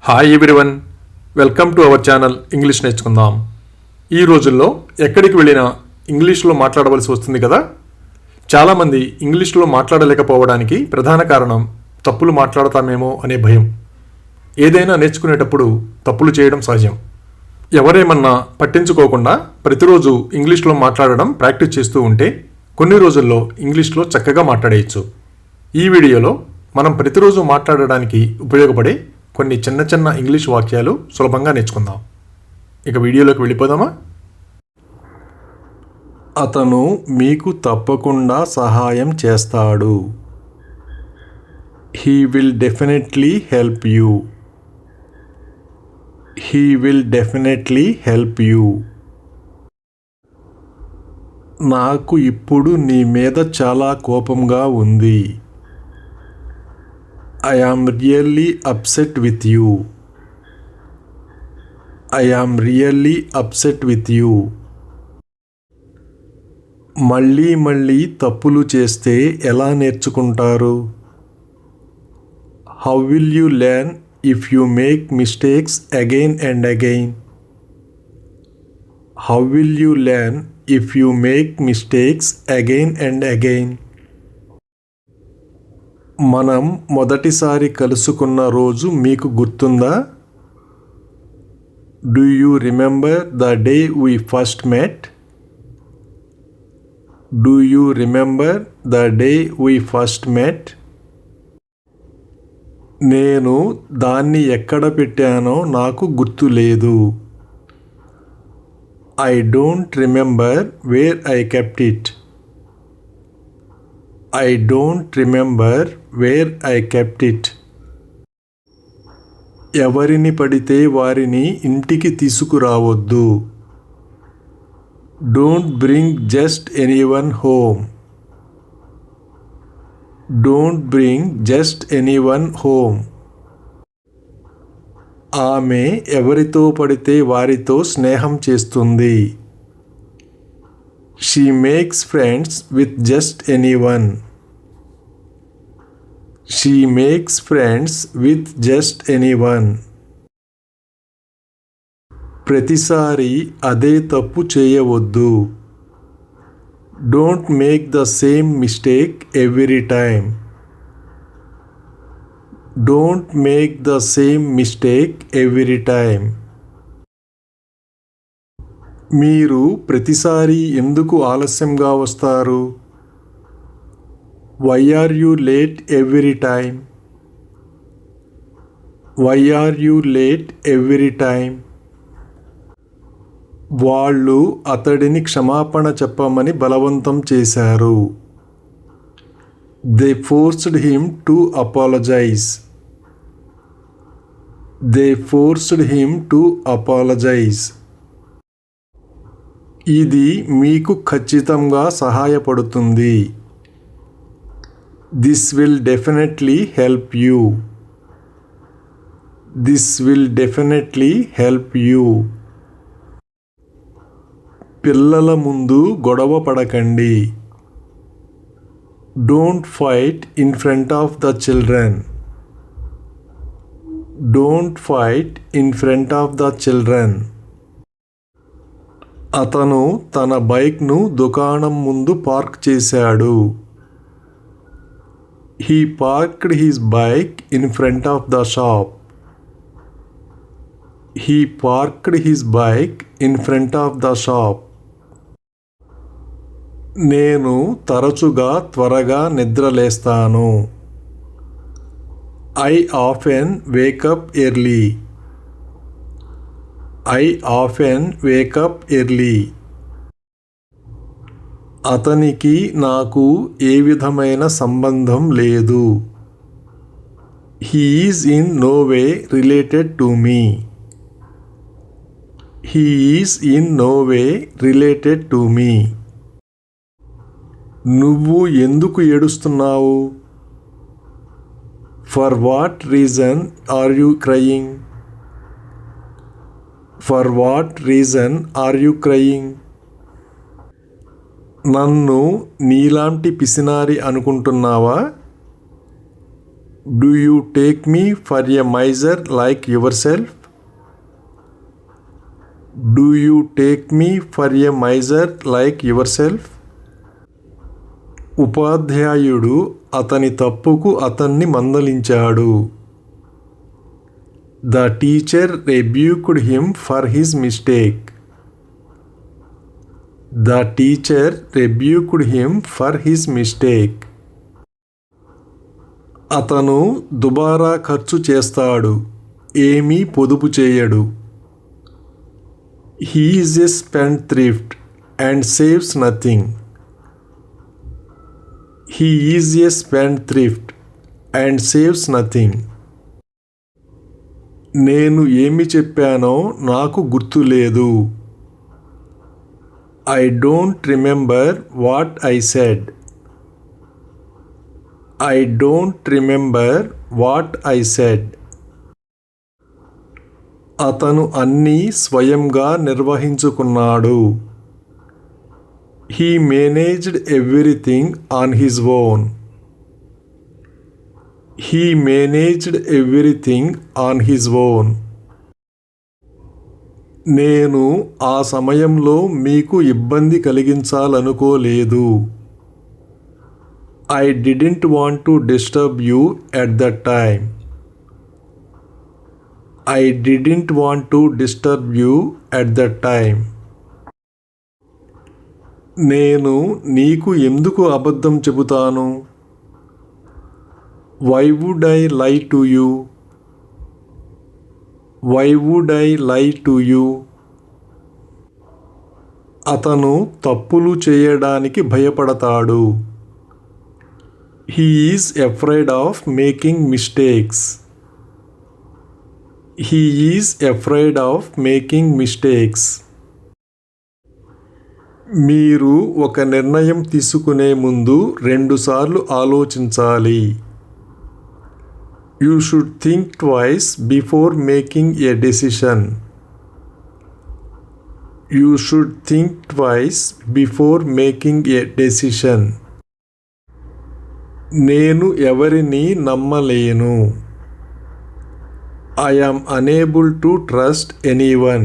Hi everyone, welcome to our channel English నేర్చుకుందాం. ఈ రోజుల్లో ఎక్కడికి వెళ్ళినా ఇంగ్లీష్లో మాట్లాడవలసి వస్తుంది కదా. చాలామంది ఇంగ్లీష్లో మాట్లాడలేకపోవడానికి ప్రధాన కారణం తప్పులు మాట్లాడతామేమో అనే భయం. ఏదైనా నేర్చుకునేటప్పుడు తప్పులు చేయడం సహజం. ఎవరేమన్నా పట్టించుకోకుండా ప్రతిరోజు ఇంగ్లీష్లో మాట్లాడడం ప్రాక్టీస్ చేస్తూ ఉంటే కొన్ని రోజుల్లో ఇంగ్లీష్లో చక్కగా మాట్లాడేయచ్చు. ఈ వీడియోలో మనం ప్రతిరోజు మాట్లాడడానికి ఉపయోగపడే కొన్ని చిన్న చిన్న ఇంగ్లీష్ వాక్యాలు సులభంగా నేర్చుకుందాం. ఇక వీడియోలోకి వెళ్ళిపోదామా? అతను మీకు తప్పకుండా సహాయం చేస్తాడు. He will definitely help you. He will definitely help you. నాకు ఇప్పుడు నీ మీద చాలా కోపంగా ఉంది. I am really upset with you. I am really upset with you. మళ్ళీ మళ్ళీ తప్పులు చేస్తే ఎలా నేర్చుకుంటారు? How will you learn if you make mistakes again and again? How will you learn if you make mistakes again and again? మనం మొదటిసారి కలుసుకున్న రోజు మీకు గుర్తుందా? Do you remember the day we first met? Do you remember the day we first met? నేను దాన్ని ఎక్కడ పెట్టానో నాకు గుర్తులేదు. I don't remember where I kept it. I don't remember where I kept it. ఎవరిని పడితే వారిని ఇంటికి తీసుకురావద్దు. Don't bring just anyone home. Don't bring just anyone home. ఆమె ఎవరితో పడితే వారితో స్నేహం చేస్తుంది. She makes friends with just anyone. She makes friends with just anyone. ప్రతిసారి అదే తప్పు చేయవద్దు. Don't make the same mistake every time. Don't make the same mistake every time. మీరు ప్రతిసారి ఎందుకు ఆలస్యంగా వస్తారు? Why are you late every time? Why are you late every time? వాళ్ళు అతడిని క్షమాపణ చెప్పమని బలవంతం చేశారు. They forced him to apologize. They forced him to apologize. ఇది మీకు ఖచ్చితంగా సహాయపడుతుంది. This will definitely help you. This will definitely help you. పిల్లల ముందు గొడవ పడకండి. Don't fight in front of the children. Don't fight in front of the children. అతను తన బైక్ను దుకాణం ముందు పార్క్ చేశాడు. He parked his bike in front of the shop. He parked his bike in front of the shop. నేను తరచుగా త్వరగా నిద్రలేస్తాను. I often wake up early. I often wake up early. అతనికి నాకు ఏ విధమైన సంబంధం లేదు. He is in no way related to me. He is in no way related to me. నువ్వు ఎందుకు ఏడుస్తున్నావు? For what reason are you crying? For what reason are you crying? నన్ను నీలాంటి పిసినారి అనుకుంటున్నావా? Do you take me for a miser like yourself? Do you take me for a miser like yourself? ఉపాధ్యాయుడు అతని తప్పుకు అతన్ని మందలించాడు. The teacher rebuked him for his mistake. The teacher rebuked him for his mistake. అతను దుబారా ఖర్చు చేస్తాడు, ఏమీ పొదుపు చేయడు. He is a spendthrift and saves nothing. He is a spendthrift and saves nothing. నేను ఏమి చెప్పానో నాకు గుర్తులేదు. I don't remember what I said. I don't remember what I said. అతను అన్నీ స్వయంగా నిర్వహించుకున్నాడు. He managed everything on his own. He managed everything on his own. నేను ఆ సమయంలో మీకు ఇబ్బంది కలిగించాలనుకోలేదు. I didn't want to disturb you at that time. I didn't want to disturb you at that time. నేను నీకు ఎందుకు అబద్ధం చెబుతాను? Why would I lie to you? Why would I lie to you? అతను తప్పులు చేయడానికి భయపడతాడు. He is afraid of making mistakes. He is afraid of making mistakes. మీరు ఒక నిర్ణయం తీసుకునే ముందు 2 సార్లు ఆలోచించాలి. You should think twice before making a decision. You should think twice before making a decision. నేను ఎవరిని నమ్మలేను. I am unable to trust anyone.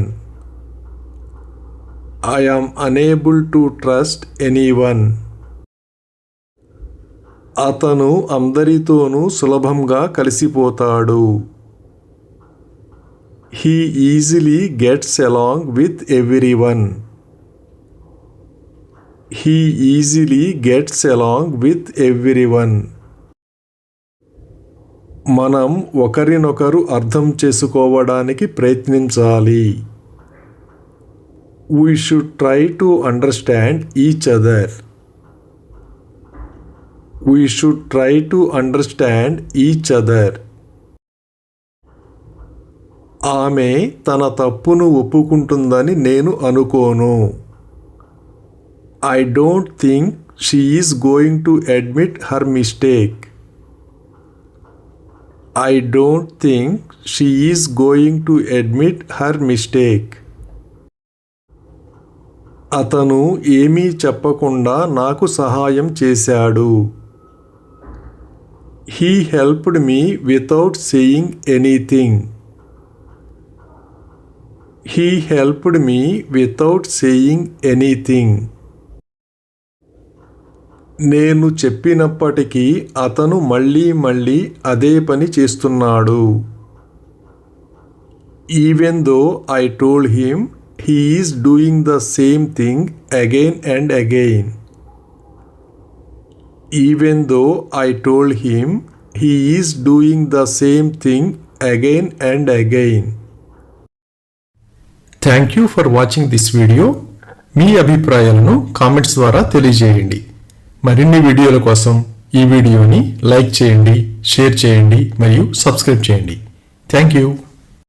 I am unable to trust anyone. అతను అందరితోనూ సులభంగా కలిసిపోతాడు. He easily gets along with everyone. He easily gets along with everyone. మనం ఒకరినొకరు అర్థం చేసుకోవడానికి ప్రయత్నించాలి. We should try to understand each other. We should try to understand each other. ఆమె తన తప్పును ఒప్పుకుంటుందని నేను అనుకోను. I don't think she is going to admit her mistake. I don't think she is going to admit her mistake. అతను ఏమీ చెప్పకుండా నాకు సహాయం చేశాడు. He helped me without saying anything. He helped me without saying anything. నేను చెప్పినప్పటికీ అతను మళ్ళీ అదే పని చేస్తున్నాడు. Even though I told him, he is doing the same thing again and again. Even though I told him, he is doing the same thing again and again. Thank you for watching this video. మీ అభిప్రాయాలను comments ద్వారా తెలియజేయండి. మరిన్ని వీడియోల కోసం ఈ వీడియోని like చేయండి, share చేయండి మరియు సబ్స్క్రైబ్ చేయండి. Thank you.